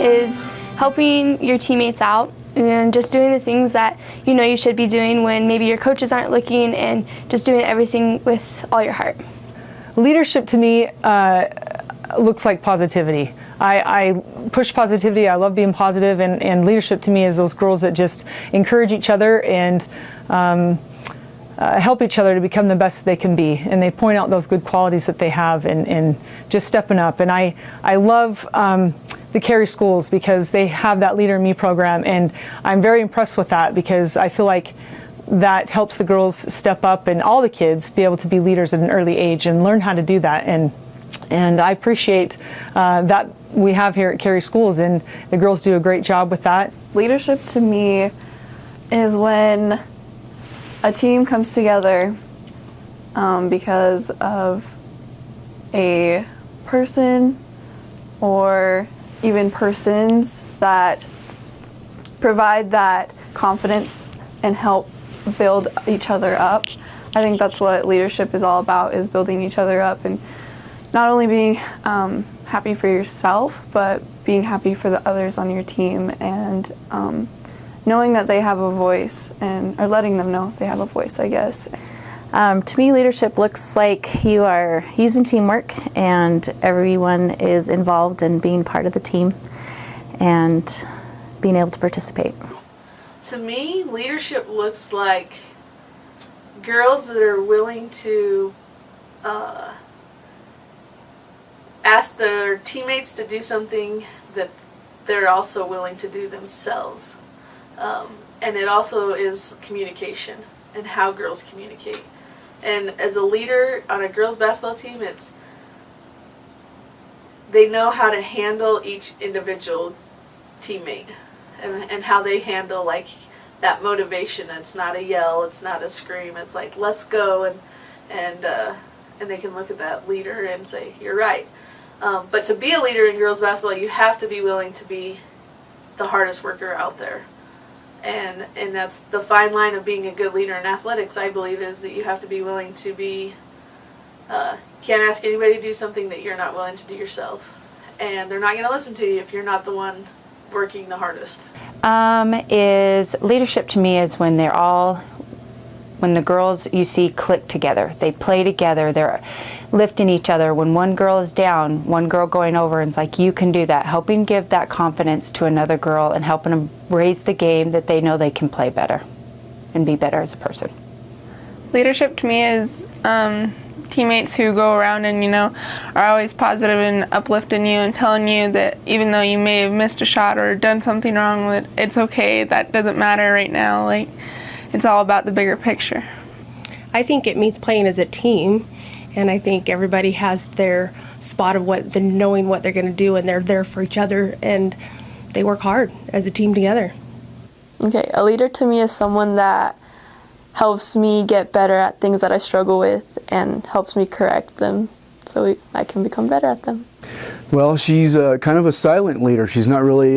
is helping your teammates out and just doing the things that you know you should be doing when maybe your coaches aren't looking, and just doing everything with all your heart. Leadership to me looks like positivity. I push positivity. I love being positive, and leadership to me is those girls that just encourage each other and help each other to become the best they can be, and they point out those good qualities that they have, and just stepping up. And I love the Carey schools because they have that Leader in Me program, and I'm very impressed with that because I feel like that helps the girls step up and all the kids be able to be leaders at an early age and learn how to do that. And I appreciate that we have here at Carey schools, and the girls do a great job with that. Leadership to me is when a team comes together because of a person or even persons that provide that confidence and help build each other up. I think that's what leadership is all about, is building each other up, and not only being happy for yourself, but being happy for the others on your team, and knowing that they have a voice, or letting them know they have a voice, I guess. To me, leadership looks like you are using teamwork and everyone is involved in being part of the team and being able to participate. To me, leadership looks like girls that are willing to ask their teammates to do something that they're also willing to do themselves. And it also is communication and how girls communicate. And as a leader on a girls basketball team, they know how to handle each individual teammate and how they handle like that motivation. It's not a yell, it's not a scream, it's like, let's go, and they can look at that leader and say, you're right. But to be a leader in girls basketball, you have to be willing to be the hardest worker out there. And that's the fine line of being a good leader in athletics, I believe, is that you have to be willing to be, can't ask anybody to do something that you're not willing to do yourself. And they're not going to listen to you if you're not the one working the hardest. Is leadership to me is when when the girls you see click together, they play together, they're lifting each other. When one girl is down, one girl going over and it's like, you can do that, helping give that confidence to another girl and helping them raise the game that they know they can play better and be better as a person. Leadership to me is teammates who go around and, are always positive and uplifting you and telling you that even though you may have missed a shot or done something wrong, that it's okay, that doesn't matter right now. Like, it's all about the bigger picture. I think it means playing as a team, and I think everybody has their spot of knowing what they're going to do, and they're there for each other, and they work hard as a team together. Okay, a leader to me is someone that helps me get better at things that I struggle with and helps me correct them so I can become better at them. Well, she's kind of a silent leader. She's not really,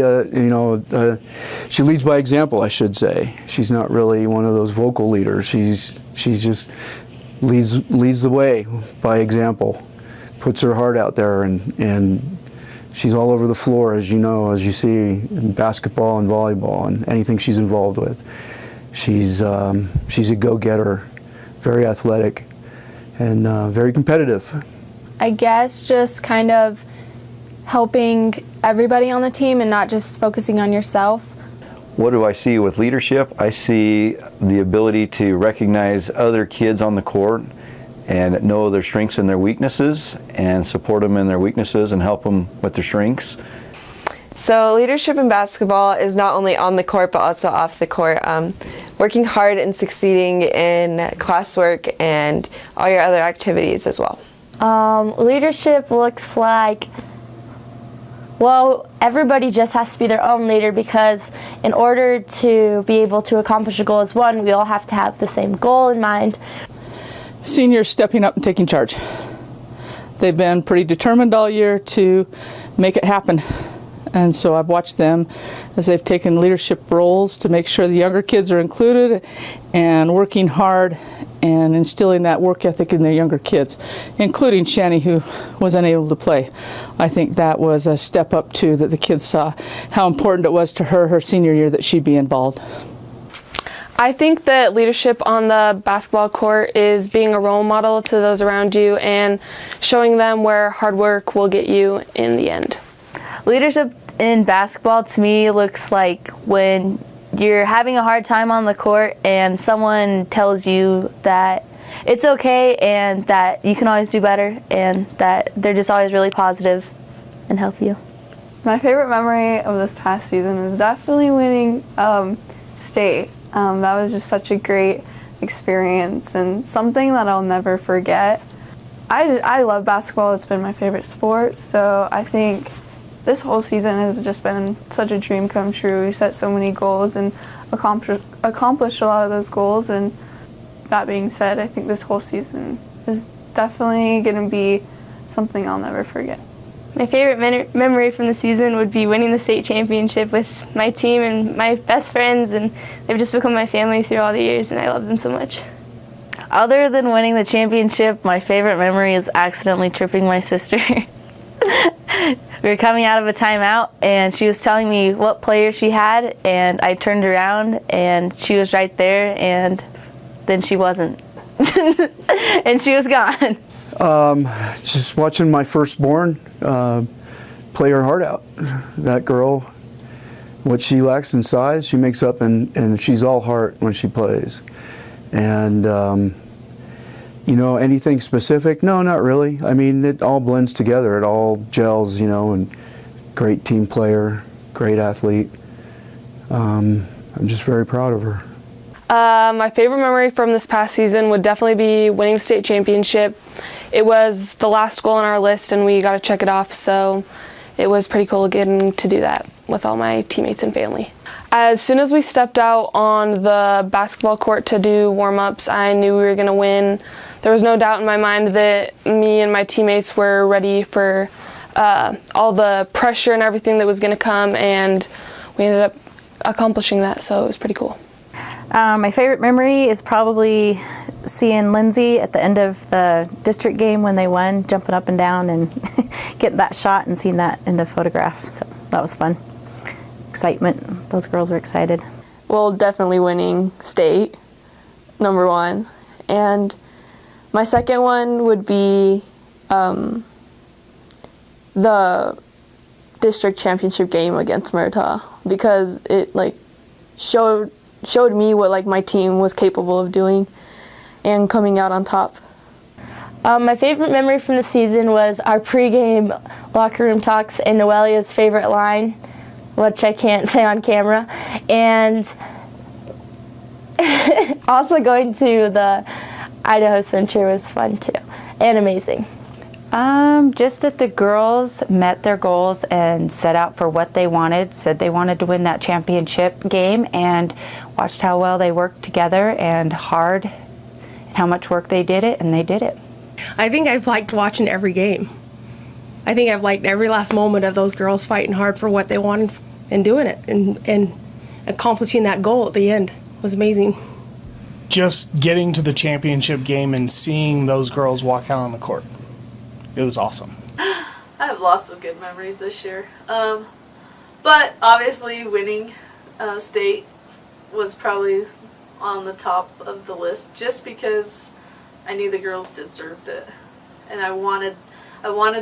she leads by example, I should say. She's not really one of those vocal leaders. She's just leads the way by example, puts her heart out there, and she's all over the floor, as you see in basketball and volleyball and anything she's involved with. She's a go-getter, very athletic, and very competitive. I guess just kind of helping everybody on the team and not just focusing on yourself. What do I see with leadership? I see the ability to recognize other kids on the court and know their strengths and their weaknesses and support them in their weaknesses and help them with their strengths. So leadership in basketball is not only on the court but also off the court. Working hard and succeeding in classwork and all your other activities as well. Leadership looks like, well, everybody just has to be their own leader, because in order to be able to accomplish a goal as one, we all have to have the same goal in mind. Seniors stepping up and taking charge. They've been pretty determined all year to make it happen. And so I've watched them as they've taken leadership roles to make sure the younger kids are included and working hard and instilling that work ethic in their younger kids, including Shani, who was unable to play. I think that was a step up too, that the kids saw how important it was to her senior year that she be involved. I think that leadership on the basketball court is being a role model to those around you and showing them where hard work will get you in the end. Leadership in basketball to me looks like when you're having a hard time on the court and someone tells you that it's okay and that you can always do better and that they're just always really positive and help you. My favorite memory of this past season is definitely winning state. That was just such a great experience and something that I'll never forget. I love basketball. It's been my favorite sport, so I think this whole season has just been such a dream come true. We set so many goals and accomplished a lot of those goals, and that being said, I think this whole season is definitely going to be something I'll never forget. My favorite memory from the season would be winning the state championship with my team and my best friends, and they've just become my family through all the years, and I love them so much. Other than winning the championship, my favorite memory is accidentally tripping my sister. We were coming out of a timeout, and she was telling me what player she had, and I turned around, and she was right there, and then she wasn't. And she was gone. Just watching my firstborn play her heart out. That girl, what she lacks in size, she makes up, and she's all heart when she plays. And you know, anything specific? No, not really. I mean, it all blends together. It all gels, you know, and great team player, great athlete. I'm just very proud of her. My favorite memory from this past season would definitely be winning the state championship. It was the last goal on our list, and we got to check it off, so it was pretty cool getting to do that with all my teammates and family. As soon as we stepped out on the basketball court to do warm-ups, I knew we were going to win. There was no doubt in my mind that me and my teammates were ready for all the pressure and everything that was going to come, and we ended up accomplishing that, so it was pretty cool. My favorite memory is probably seeing Lindsay at the end of the district game when they won, jumping up and down and getting that shot and seeing that in the photograph. So that was fun. Excitement. Those girls were excited. Well, definitely winning state, number one. And my second one would be the district championship game against Murtaugh, because it showed me what my team was capable of doing and coming out on top. My favorite memory from the season was our pregame locker room talks and Noelia's favorite line, which I can't say on camera, and also going to the Idaho Center was fun too, and amazing. Just that the girls met their goals and set out for what they wanted, said they wanted to win that championship game, and watched how well they worked together and hard, and how much work they did it, and they did it. I think I've liked watching every game. I think I've liked every last moment of those girls fighting hard for what they wanted and doing it, and accomplishing that goal at the end was amazing. Just getting to the championship game and seeing those girls walk out on the court. It was awesome. I have lots of good memories this year. But obviously winning state was probably on the top of the list, just because I knew the girls deserved it. And I wanted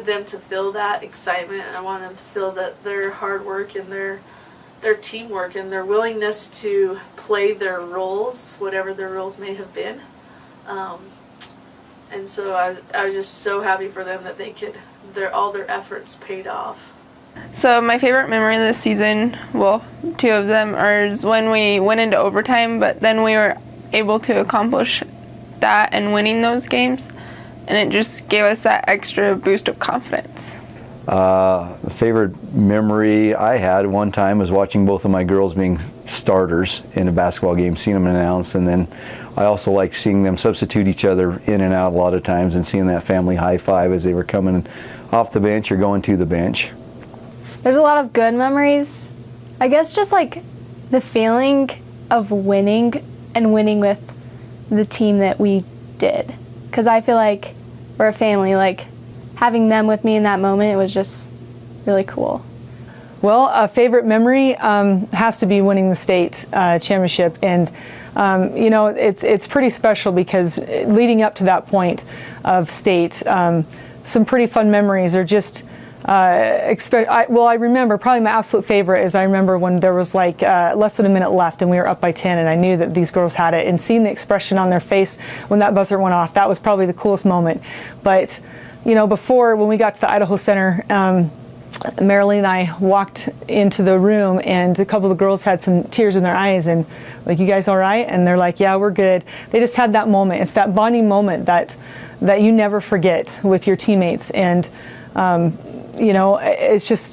them to feel that excitement, and I wanted them to feel that their hard work and their teamwork and their willingness to play their roles, whatever their roles may have been. And so I was just so happy for them that all their efforts paid off. So my favorite memory this season, well, two of them, is when we went into overtime, but then we were able to accomplish that and winning those games, and it just gave us that extra boost of confidence. The favorite memory I had one time was watching both of my girls being starters in a basketball game, seeing them announced, and then I also like seeing them substitute each other in and out a lot of times, and seeing that family high five as they were coming off the bench or going to the bench. There's a lot of good memories. I guess just like the feeling of winning and winning with the team that we did. Because I feel like we're a family. Like having them with me in that moment was just really cool. Well, a favorite memory has to be winning the state championship, and you know, it's pretty special because leading up to that point of state, some pretty fun memories are just. I remember probably my absolute favorite is I remember when there was like less than a minute left and we were up by 10, and I knew that these girls had it, and seeing the expression on their face when that buzzer went off, that was probably the coolest moment. But you know, before, when we got to the Idaho Center, Marilyn and I walked into the room, and a couple of the girls had some tears in their eyes, and like, "You guys all right?" And they're like, "Yeah, we're good." They just had that moment. It's that bonding moment that you never forget with your teammates, and you know, it's just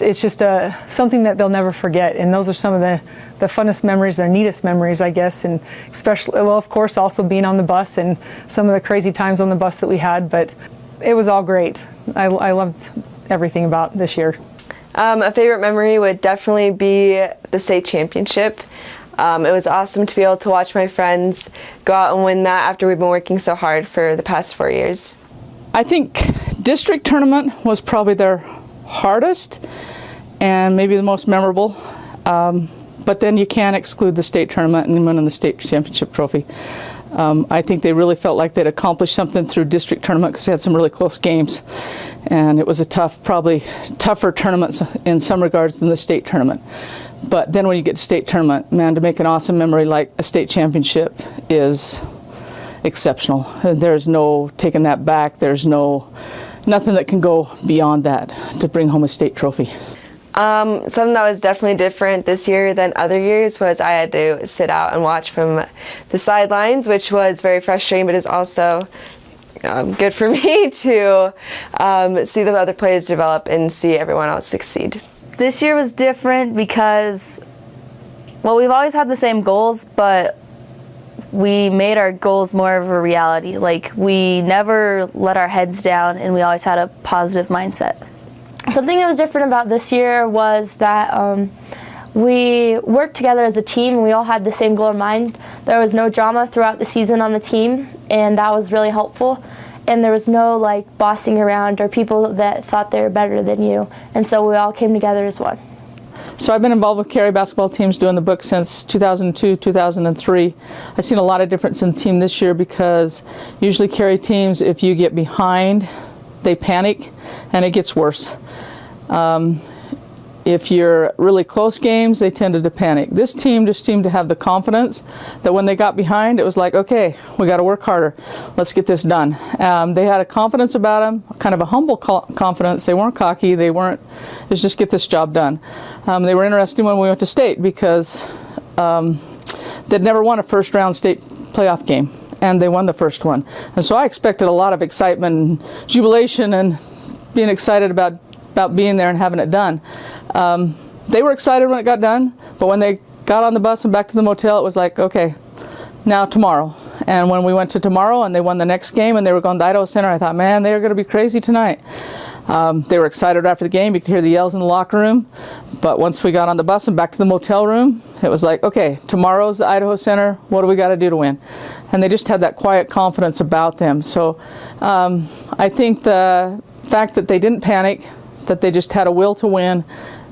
something that they'll never forget. And those are some of the funnest memories, their neatest memories, I guess. And especially, well, of course, also being on the bus and some of the crazy times on the bus that we had. But it was all great. I loved everything about this year. A favorite memory would definitely be the state championship. It was awesome to be able to watch my friends go out and win that after we've been working so hard for the past 4 years. I think district tournament was probably their hardest and maybe the most memorable. But then you can't exclude the state tournament and winning the state championship trophy. I think they really felt like they'd accomplished something through district tournament because they had some really close games, and it was a probably tougher tournament in some regards than the state tournament. But then when you get to state tournament, man, to make an awesome memory like a state championship is exceptional. There's no taking that back. There's nothing that can go beyond that to bring home a state trophy. Something that was definitely different this year than other years was I had to sit out and watch from the sidelines, which was very frustrating, but it was also good for me to see the other players develop and see everyone else succeed. This year was different because, well, we've always had the same goals, but we made our goals more of a reality. Like, we never let our heads down, and we always had a positive mindset. Something that was different about this year was that we worked together as a team, and we all had the same goal in mind. There was no drama throughout the season on the team, and that was really helpful. And there was no like bossing around or people that thought they were better than you. And so we all came together as one. So I've been involved with Carey basketball teams doing the book since 2002, 2003. I've seen a lot of difference in the team this year because usually Carey teams, if you get behind, they panic and it gets worse. If you're really close games, they tended to panic. This team just seemed to have the confidence that when they got behind, it was like, okay, we got to work harder. Let's get this done. They had a confidence about them, kind of a humble confidence. They weren't cocky. They weren't, let's just get this job done. They were interesting when we went to state because they'd never won a first round state playoff game, and they won the first one. And so I expected a lot of excitement and jubilation and being excited about being there and having it done. They were excited when it got done, but when they got on the bus and back to the motel, it was like, okay, now tomorrow. And when we went to tomorrow and they won the next game and they were going to Idaho Center, I thought, man, they're going to be crazy tonight. They were excited after the game. You could hear the yells in the locker room. But once we got on the bus and back to the motel room, it was like, okay, tomorrow's the Idaho Center. What do we got to do to win? And they just had that quiet confidence about them. So I think the fact that they didn't panic, that they just had a will to win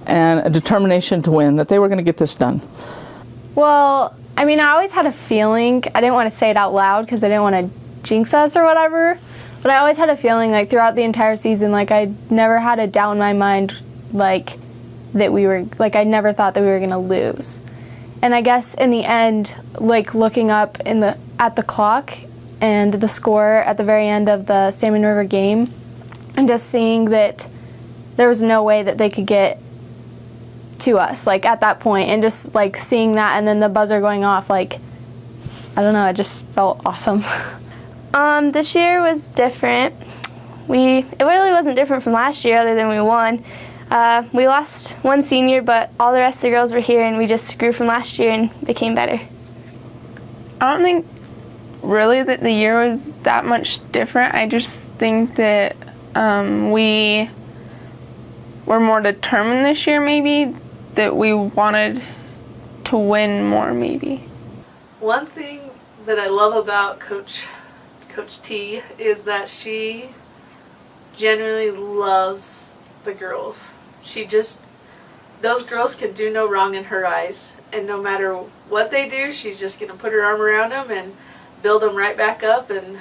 and a determination to win, that they were going to get this done. Well, I mean, I always had a feeling, I didn't want to say it out loud because I didn't want to jinx us or whatever, but I always had a feeling like throughout the entire season, like I never had a doubt in my mind like that we were, like I never thought that we were going to lose. And I guess in the end, like looking up at the clock and the score at the very end of the Salmon River game and just seeing that there was no way that they could get to us, like at that point, and just like seeing that and then the buzzer going off, like, I don't know, it just felt awesome. This year was different. It really wasn't different from last year other than we won. We lost one senior, but all the rest of the girls were here and we just grew from last year and became better. I don't think really that the year was that much different. I just think that we were more determined this year, maybe, that we wanted to win more, maybe. One thing that I love about Coach T is that she genuinely loves the girls. Those girls can do no wrong in her eyes, and no matter what they do, she's just going to put her arm around them and build them right back up and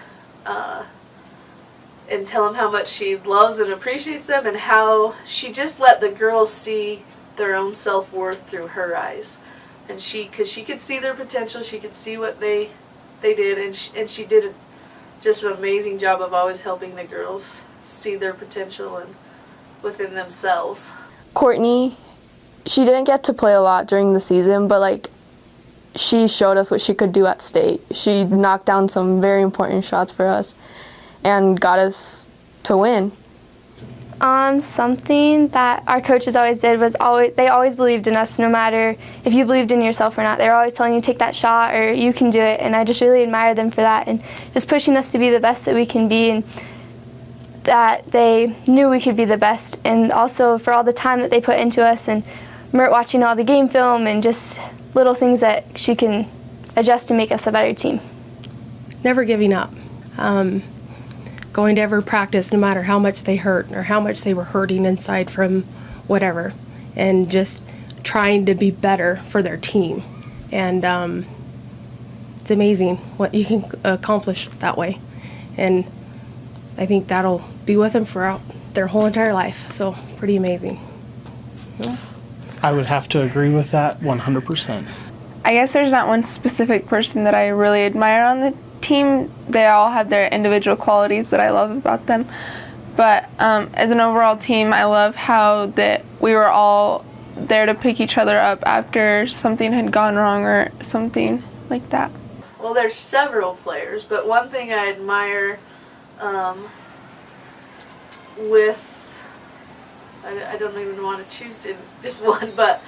tell them how much she loves and appreciates them, and how she just let the girls see their own self-worth through her eyes. And because she could see their potential, she could see what they did, and she did just an amazing job of always helping the girls see their potential and within themselves. Courtney, she didn't get to play a lot during the season, but like she showed us what she could do at state. She knocked down some very important shots for us and got us to win. Something that our coaches always did was they always believed in us, no matter if you believed in yourself or not. They were always telling you, take that shot or you can do it, and I just really admire them for that, and just pushing us to be the best that we can be, and that they knew we could be the best, and also for all the time that they put into us, and Mert watching all the game film and just little things that she can adjust to make us a better team. Never giving up. Going to every practice no matter how much they hurt or how much they were hurting inside from whatever, and just trying to be better for their team. And it's amazing what you can accomplish that way. And I think that'll be with them throughout their whole entire life. So pretty amazing. Yeah. I would have to agree with that 100%. I guess there's not one specific person that I really admire on the team. They all have their individual qualities that I love about them. But as an overall team, I love how that we were all there to pick each other up after something had gone wrong or something like that. Well, there's several players, but one thing I admire I don't even want to choose just one, but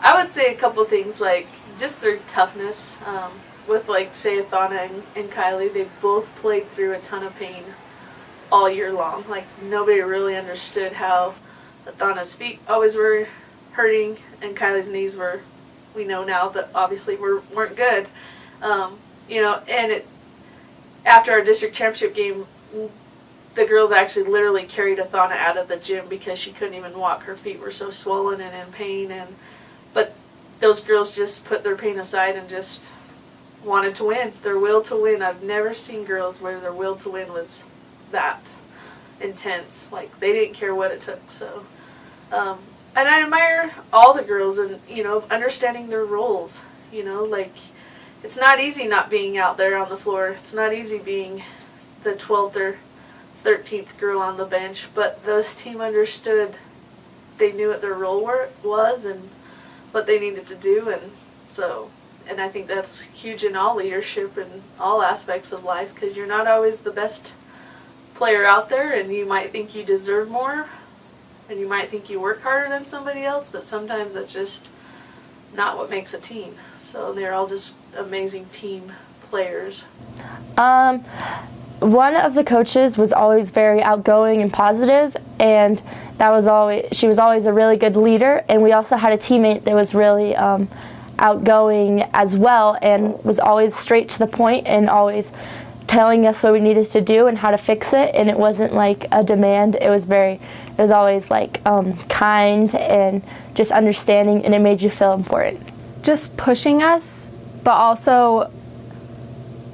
I would say a couple things, like just their toughness. With, like, say, Athana and Kylie, they both played through a ton of pain all year long. Like, nobody really understood how Athana's feet always were hurting and Kylie's knees were, we know now that obviously weren't good. And after our district championship game, the girls actually literally carried Athana out of the gym because she couldn't even walk. Her feet were so swollen and in pain. But those girls just put their pain aside and just wanted to win. Their will to win. I've never seen girls where their will to win was that intense. Like, they didn't care what it took. So, and I admire all the girls and, understanding their roles. Like, it's not easy not being out there on the floor. It's not easy being the 12th or 13th girl on the bench, but those team understood. They knew what their role was and what they needed to do, and I think that's huge in all leadership and all aspects of life, because you're not always the best player out there, and you might think you deserve more, and you might think you work harder than somebody else, but sometimes that's just not what makes a team. So they're all just amazing team players. One of the coaches was always very outgoing and positive, and she was always a really good leader. And we also had a teammate that was really outgoing as well, and was always straight to the point and always telling us what we needed to do and how to fix it. And it wasn't like a demand. It was always like kind and just understanding, and it made you feel important. Just pushing us, but also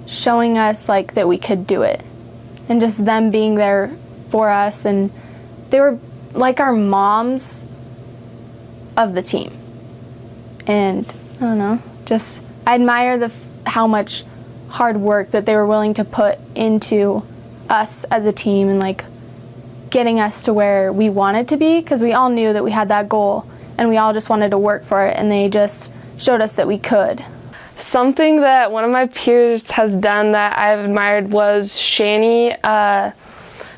showing us like that we could do it, and just them being there for us, and they were like our moms of the team. And I don't know, just I admire how much hard work that they were willing to put into us as a team, and like getting us to where we wanted to be, because we all knew that we had that goal and we all just wanted to work for it, and they just showed us that we could. Something that one of my peers has done that I've admired was Shani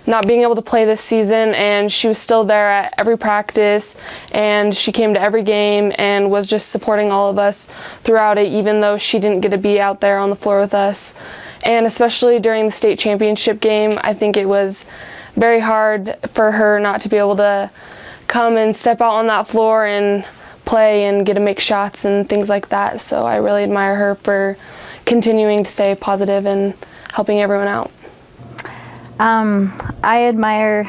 not being able to play this season, and she was still there at every practice, and she came to every game and was just supporting all of us throughout it, even though she didn't get to be out there on the floor with us. And especially during the state championship game, I think it was very hard for her not to be able to come and step out on that floor and play and get to make shots and things like that. So I really admire her for continuing to stay positive and helping everyone out. I admire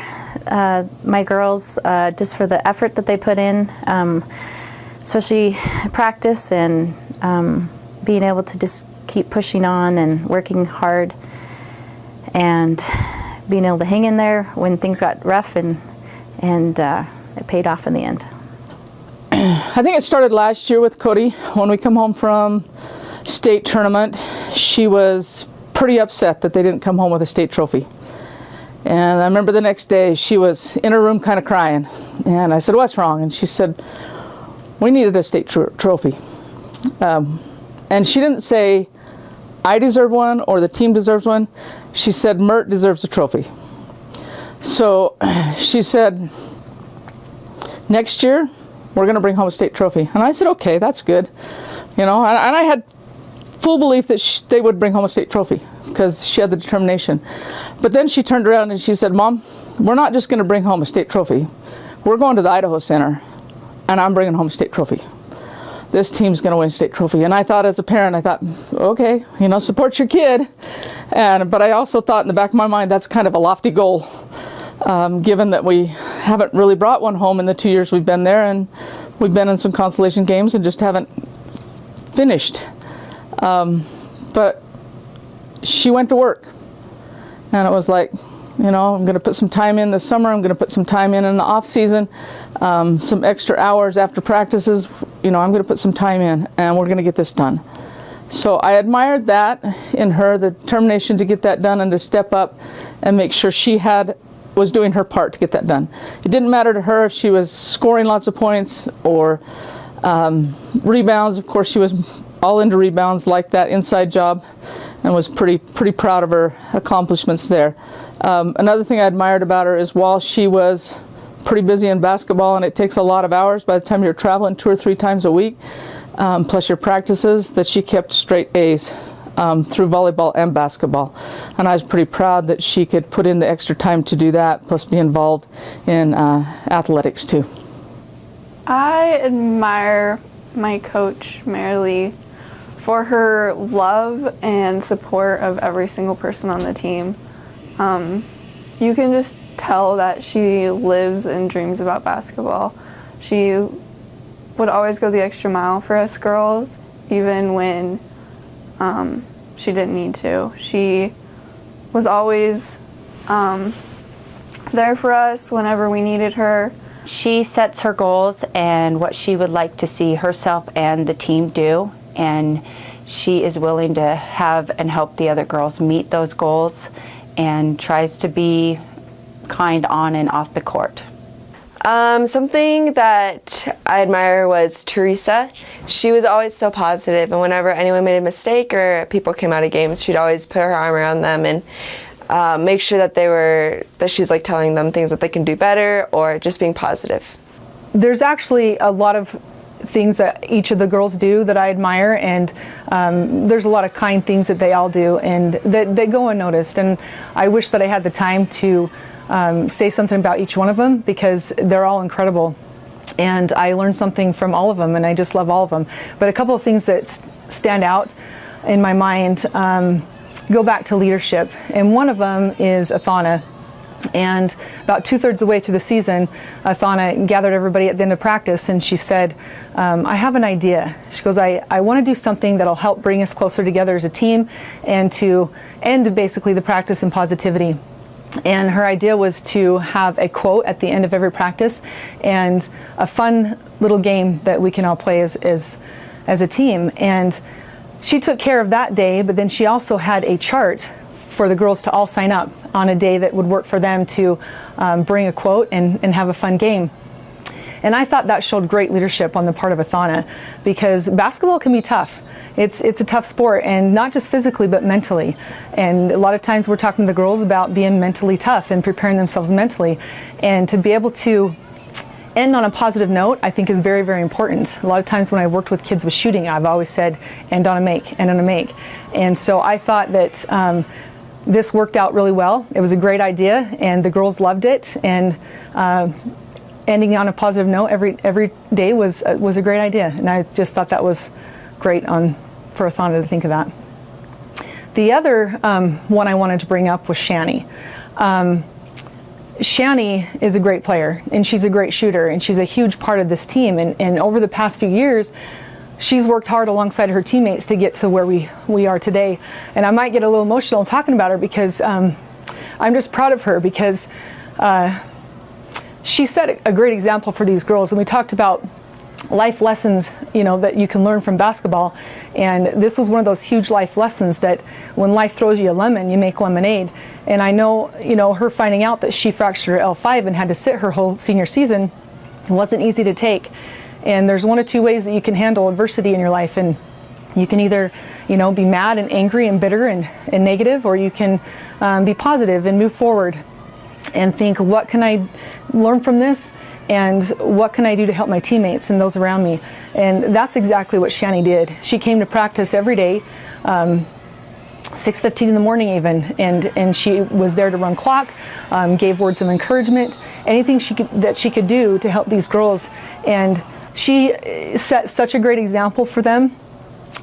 my girls just for the effort that they put in, especially practice and being able to just keep pushing on and working hard and being able to hang in there when things got rough, and it paid off in the end. I think it started last year with Cody. When we come home from state tournament, she was pretty upset that they didn't come home with a state trophy. And I remember the next day she was in her room kind of crying. And I said, "What's wrong?" And she said, "We needed a state trophy." And she didn't say, "I deserve one" or "the team deserves one." She said, "Mert deserves a trophy." So she said, "Next year, we're going to bring home a state trophy." And I said, "Okay, that's good." You know, and I had full belief that they would bring home a state trophy because she had the determination. But then she turned around and she said, "Mom, we're not just going to bring home a state trophy. We're going to the Idaho Center, and I'm bringing home a state trophy. This team's going to win a state trophy." And I thought, as a parent, I thought, okay, you know, support your kid. But I also thought in the back of my mind, that's kind of a lofty goal, given that we haven't really brought one home in the 2 years we've been there, and we've been in some consolation games and just haven't finished. But she went to work, and it was like, you know, I'm going to put some time in this summer. I'm going to put some time in the off season, some extra hours after practices. You know, I'm going to put some time in, and we're going to get this done. So I admired that in her, the determination to get that done and to step up and make sure she was doing her part to get that done. It didn't matter to her if she was scoring lots of points or rebounds. Of course, she was all into rebounds, like that inside job, and was pretty proud of her accomplishments there. Another thing I admired about her is while she was pretty busy in basketball, and it takes a lot of hours by the time you're traveling 2 or 3 times a week, plus your practices, that she kept straight A's through volleyball and basketball. And I was pretty proud that she could put in the extra time to do that, plus be involved in athletics too. I admire my coach, Marilee, for her love and support of every single person on the team. You can just tell that she lives and dreams about basketball. She would always go the extra mile for us girls, even when she didn't need to. She was always there for us whenever we needed her. She sets her goals and what she would like to see herself and the team do, and she is willing to have and help the other girls meet those goals and tries to be kind on and off the court. Something that I admire was Teresa. She was always so positive, and whenever anyone made a mistake or people came out of games, she'd always put her arm around them and make sure that she's like telling them things that they can do better or just being positive. There's actually a lot of things that each of the girls do that I admire, and there's a lot of kind things that they all do, and they go unnoticed. And I wish that I had the time to say something about each one of them, because they're all incredible. And I learned something from all of them, and I just love all of them. But a couple of things that stand out in my mind go back to leadership. And one of them is Athana. And about 2/3 of the way through the season, Athana gathered everybody at the end of practice, and she said, I have an idea. She goes, I want to do something that'll help bring us closer together as a team and to end basically the practice in positivity. And her idea was to have a quote at the end of every practice and a fun little game that we can all play as a team. And she took care of that day, but then she also had a chart for the girls to all sign up on a day that would work for them to bring a quote and have a fun game. And I thought that showed great leadership on the part of Athana, because basketball can be tough. It's a tough sport, and not just physically but mentally. And a lot of times we're talking to the girls about being mentally tough and preparing themselves mentally. And to be able to end on a positive note, I think is very, very important. A lot of times when I've worked with kids with shooting, I've always said, end on a make, end on a make. And so I thought that this worked out really well. It was a great idea, and the girls loved it. And ending on a positive note every day was a great idea, and I just thought that was great for Athana to think of that. The other one I wanted to bring up was Shani. Shani is a great player, and she's a great shooter, and she's a huge part of this team. And over the past few years, she's worked hard alongside her teammates to get to where we are today. And I might get a little emotional talking about her because I'm just proud of her, because she set a great example for these girls. And we talked about life lessons, that you can learn from basketball. And this was one of those huge life lessons that when life throws you a lemon, you make lemonade. And I know, her finding out that she fractured her L5 and had to sit her whole senior season, it wasn't easy to take. And there's one of two ways that you can handle adversity in your life. And you can either, be mad and angry and bitter and negative, or you can be positive and move forward and think, what can I learn from this? And what can I do to help my teammates and those around me? And that's exactly what Shani did. She came to practice every day, 6:15 in the morning even, and she was there to run clock, gave words of encouragement, anything that she could do to help these girls. And she set such a great example for them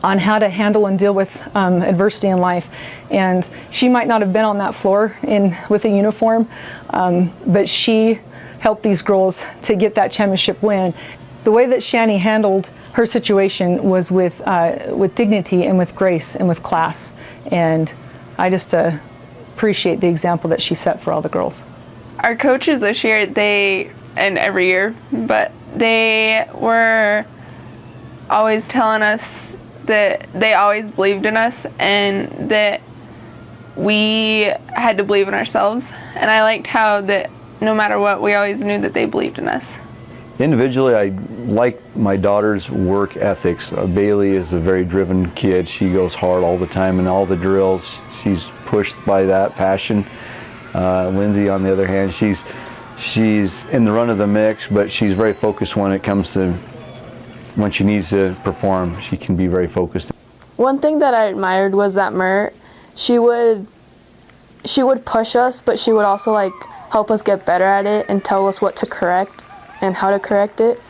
on how to handle and deal with adversity in life. And she might not have been on that floor with a uniform, but she helped these girls to get that championship win. The way that Shani handled her situation was with dignity and with grace and with class. And I just appreciate the example that she set for all the girls. Our coaches this year, and every year, but they were always telling us that they always believed in us and that we had to believe in ourselves. And I liked how that no matter what, we always knew that they believed in us. Individually, I like my daughter's work ethics. Bailey is a very driven kid. She goes hard all the time in all the drills. She's pushed by that passion. Lindsay, on the other hand, she's in the run of the mix, but she's very focused when it comes to when she needs to perform. She can be very focused. One thing that I admired was that Mert, she would push us, but she would also help us get better at it and tell us what to correct and how to correct it.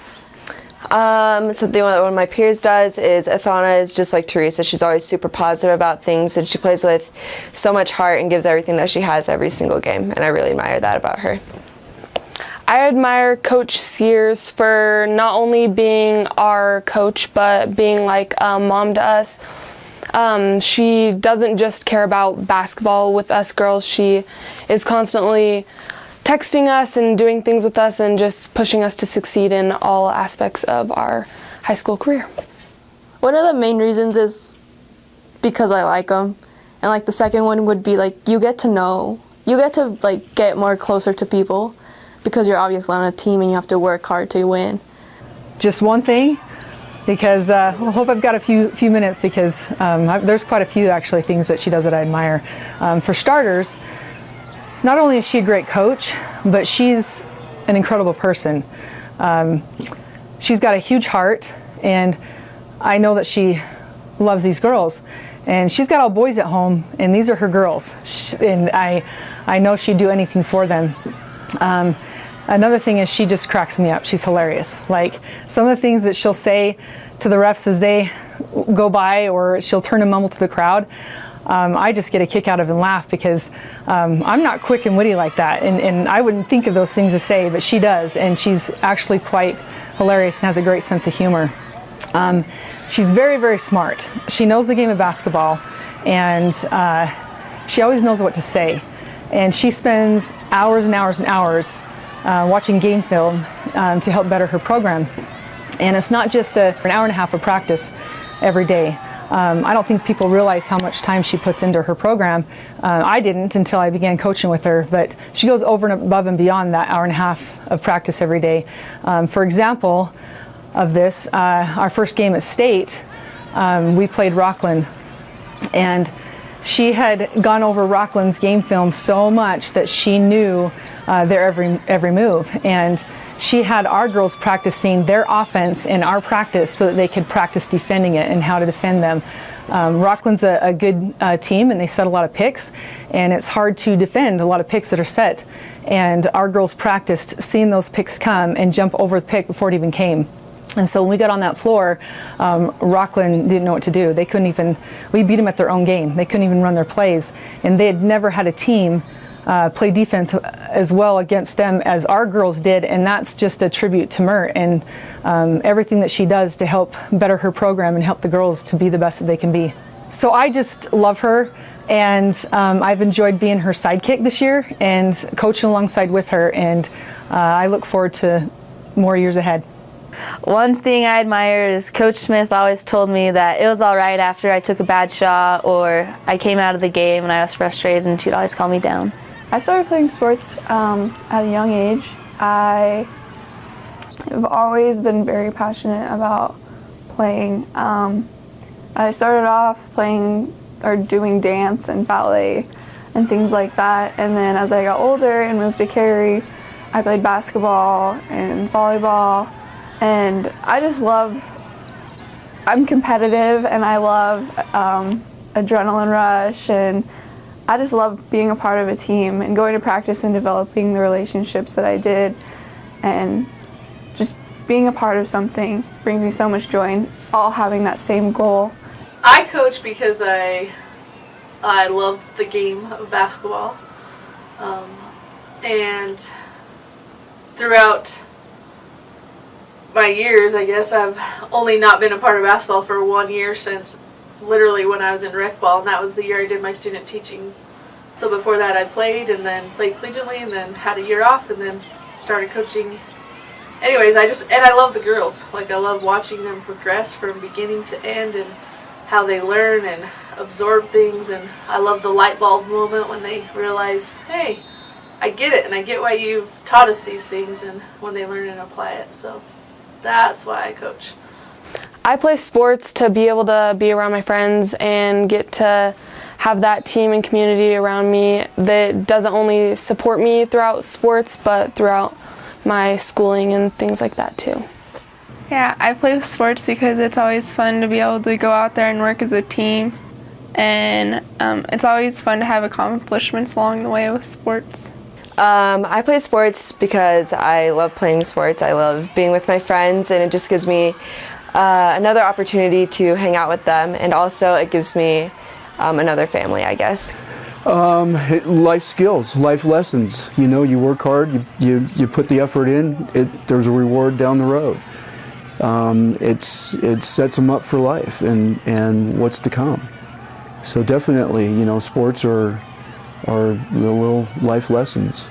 Something that one of my peers does is Athana is just like Teresa. She's always super positive about things, and she plays with so much heart and gives everything that she has every single game, and I really admire that about her. I admire Coach Sears for not only being our coach, but being like a mom to us. She doesn't just care about basketball with us girls. She is constantly texting us and doing things with us and just pushing us to succeed in all aspects of our high school career. One of the main reasons is because I like them. And the second one would be you get to get more closer to people because you're obviously on a team and you have to work hard to win. Just one thing, because I hope I've got a few minutes, because there's quite a few actually things that she does that I admire. For starters, not only is she a great coach, but she's an incredible person. She's got a huge heart, and I know that she loves these girls. And she's got all boys at home, and these are her girls. And I know she'd do anything for them. Another thing is she just cracks me up. She's hilarious. Some of the things that she'll say to the refs as they go by, or she'll turn and mumble to the crowd, I just get a kick out of and laugh, because I'm not quick and witty like that, and I wouldn't think of those things to say, but she does, and she's actually quite hilarious and has a great sense of humor. She's very, very smart. She knows the game of basketball, and she always knows what to say, and she spends hours and hours and hours watching game film to help better her program. And it's not just an hour and a half of practice every day. I don't think people realize how much time she puts into her program. I didn't until I began coaching with her, but she goes over and above and beyond that hour and a half of practice every day. For example of this, our first game at state, we played Rockland, and she had gone over Rockland's game film so much that she knew their every move. And she had our girls practicing their offense in our practice so that they could practice defending it and how to defend them. Rockland's a good team, and they set a lot of picks, and it's hard to defend a lot of picks that are set. And our girls practiced seeing those picks come and jump over the pick before it even came. And so when we got on that floor, Rockland didn't know what to do. They couldn't even, we beat them at their own game. They couldn't even run their plays. And they had never had a team play defense as well against them as our girls did. And that's just a tribute to Mert and everything that she does to help better her program and help the girls to be the best that they can be. So I just love her. And I've enjoyed being her sidekick this year and coaching alongside with her. And I look forward to more years ahead. One thing I admire is Coach Smith always told me that it was all right after I took a bad shot or I came out of the game and I was frustrated, and she'd always calm me down. I started playing sports at a young age. I have always been very passionate about playing. I started off playing or doing dance and ballet and things like that, and then as I got older and moved to Carey, I played basketball and volleyball. And I just I'm competitive and I love adrenaline rush, and I just love being a part of a team and going to practice and developing the relationships that I did, and just being a part of something brings me so much joy, and all having that same goal. I coach because I love the game of basketball, and throughout my years, I guess I've only not been a part of basketball for 1 year since literally when I was in rec ball, and that was the year I did my student teaching. So before that I'd played and then played collegiately and then had a year off and then started coaching. Anyways, I love the girls. Like, I love watching them progress from beginning to end and how they learn and absorb things, and I love the light bulb moment when they realize, hey, I get it and I get why you've taught us these things, and when they learn and apply it. So that's why I coach. I play sports to be able to be around my friends and get to have that team and community around me that doesn't only support me throughout sports, but throughout my schooling and things like that too. Yeah, I play sports because it's always fun to be able to go out there and work as a team, and it's always fun to have accomplishments along the way with sports. I play sports because I love playing sports. I love being with my friends, and it just gives me another opportunity to hang out with them, and also it gives me another family, I guess. Life skills, life lessons. You know, you work hard, you put the effort in, there's a reward down the road. It sets them up for life and what's to come. So definitely, you know, sports are the little life lessons.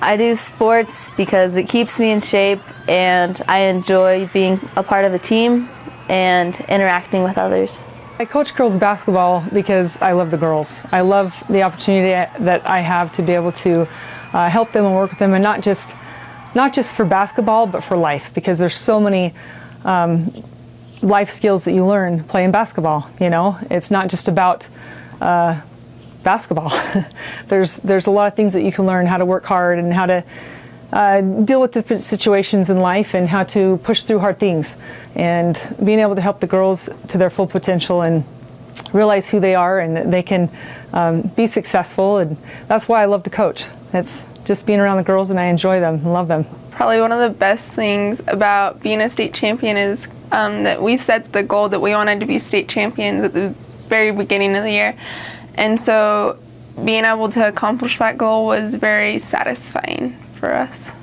I do sports because it keeps me in shape, and I enjoy being a part of a team and interacting with others. I coach girls basketball because I love the girls. I love the opportunity that I have to be able to help them and work with them, and not just for basketball, but for life, because there's so many life skills that you learn playing basketball. You know, it's not just about basketball. There's a lot of things that you can learn, how to work hard and how to deal with different situations in life and how to push through hard things, and being able to help the girls to their full potential and realize who they are and that they can be successful. And that's why I love to coach. It's just being around the girls, and I enjoy them and love them. Probably one of the best things about being a state champion is that we set the goal that we wanted to be state champions at the very beginning of the year. And so being able to accomplish that goal was very satisfying for us.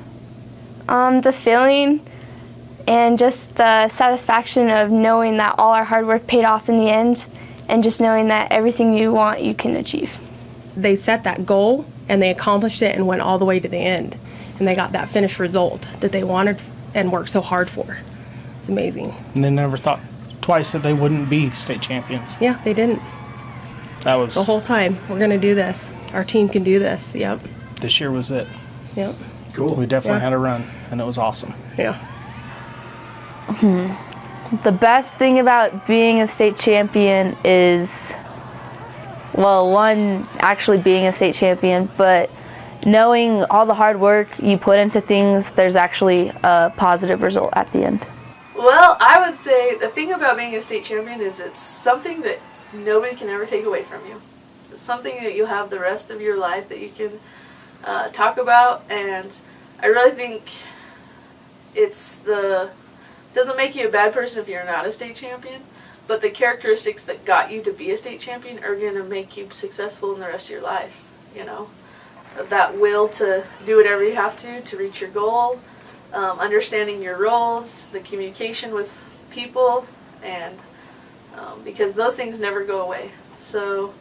The feeling and just the satisfaction of knowing that all our hard work paid off in the end, and just knowing that everything you want, you can achieve. They set that goal and they accomplished it and went all the way to the end, and they got that finished result that they wanted and worked so hard for. It's amazing. And they never thought twice that they wouldn't be state champions. Yeah, they didn't. That was the whole time. We're going to do this. Our team can do this. Yep. This year was it. Yep. Cool. We definitely had a run, and it was awesome. Yeah. The best thing about being a state champion is, well, one, actually being a state champion, but knowing all the hard work you put into things, there's actually a positive result at the end. Well, I would say the thing about being a state champion is it's something that nobody can ever take away from you. It's something that you have the rest of your life that you can talk about, and I really think doesn't make you a bad person if you're not a state champion, but the characteristics that got you to be a state champion are going to make you successful in the rest of your life, you know. That will to do whatever you have to reach your goal, understanding your roles, the communication with people, and because those things never go away. So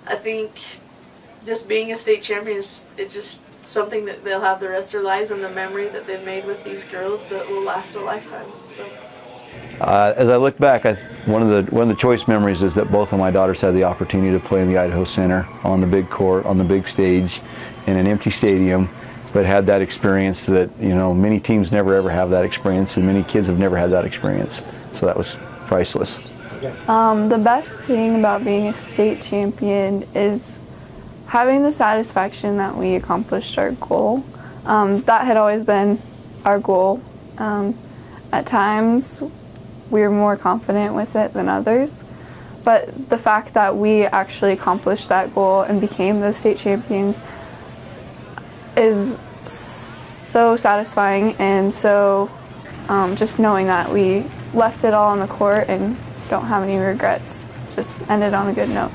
I think just being a state champion it's just something that they'll have the rest of their lives, and the memory that they've made with these girls that will last a lifetime. So. As I look back, one of the choice memories is that both of my daughters had the opportunity to play in the Idaho Center on the big court, on the big stage, in an empty stadium, but had that experience that, you know, many teams never ever have that experience, and many kids have never had that experience. So that was priceless. The best thing about being a state champion is having the satisfaction that we accomplished our goal. That had always been our goal. At times, we were more confident with it than others, but the fact that we actually accomplished that goal and became the state champion is so satisfying, and so just knowing that we left it all on the court and don't have any regrets, just ended on a good note.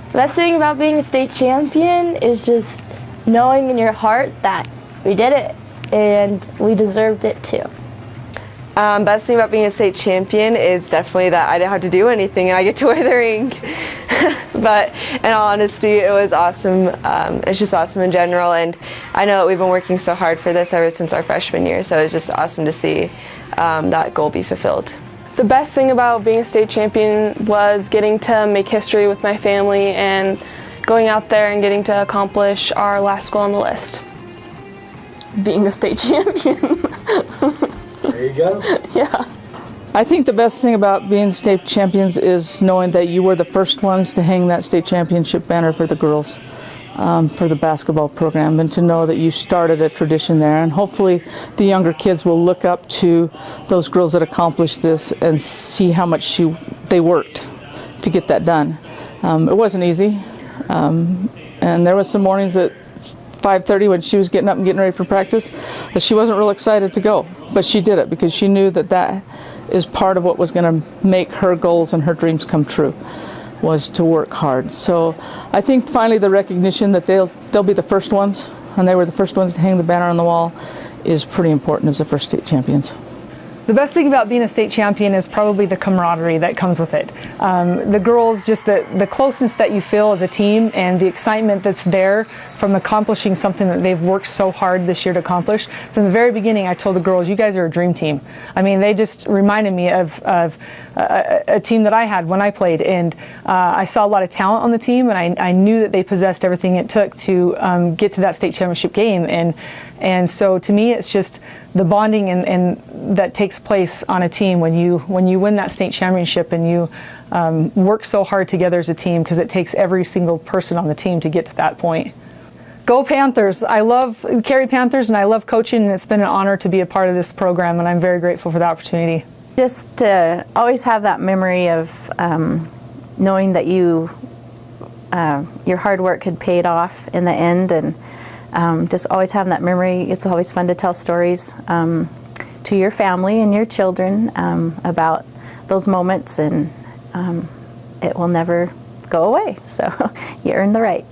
The best thing about being a state champion is just knowing in your heart that we did it and we deserved it too. Best thing about being a state champion is definitely that I didn't have to do anything and I get to wear the ring. But in all honesty, it was awesome. It's just awesome in general, and I know that we've been working so hard for this ever since our freshman year, so it's just awesome to see that goal be fulfilled. The best thing about being a state champion was getting to make history with my family and going out there and getting to accomplish our last goal on the list. Being a state champion. There you go. Yeah. I think the best thing about being state champions is knowing that you were the first ones to hang that state championship banner for the girls, for the basketball program, and to know that you started a tradition there. And hopefully the younger kids will look up to those girls that accomplished this and see how much they worked to get that done. It wasn't easy, and there was some mornings at 5:30 when she was getting up and getting ready for practice that she wasn't real excited to go, but she did it because she knew that that is part of what was going to make her goals and her dreams come true, was to work hard. So I think finally the recognition that they'll be the first ones, and they were the first ones to hang the banner on the wall, is pretty important as the first state champions. The best thing about being a state champion is probably the camaraderie that comes with it. The girls, just the closeness that you feel as a team and the excitement that's there from accomplishing something that they've worked so hard this year to accomplish. From the very beginning, I told the girls, you guys are a dream team. I mean, they just reminded me of a team that I had when I played, and I saw a lot of talent on the team, and I knew that they possessed everything it took to get to that state championship game. And so to me, it's just the bonding and that takes place on a team when you win that state championship and you work so hard together as a team, because it takes every single person on the team to get to that point. Go Panthers! I love Carey Panthers and I love coaching, and it's been an honor to be a part of this program, and I'm very grateful for the opportunity. Just to always have that memory of knowing that your hard work had paid off in the end, and just always having that memory. It's always fun to tell stories to your family and your children about those moments, and it will never go away. So you earned the right.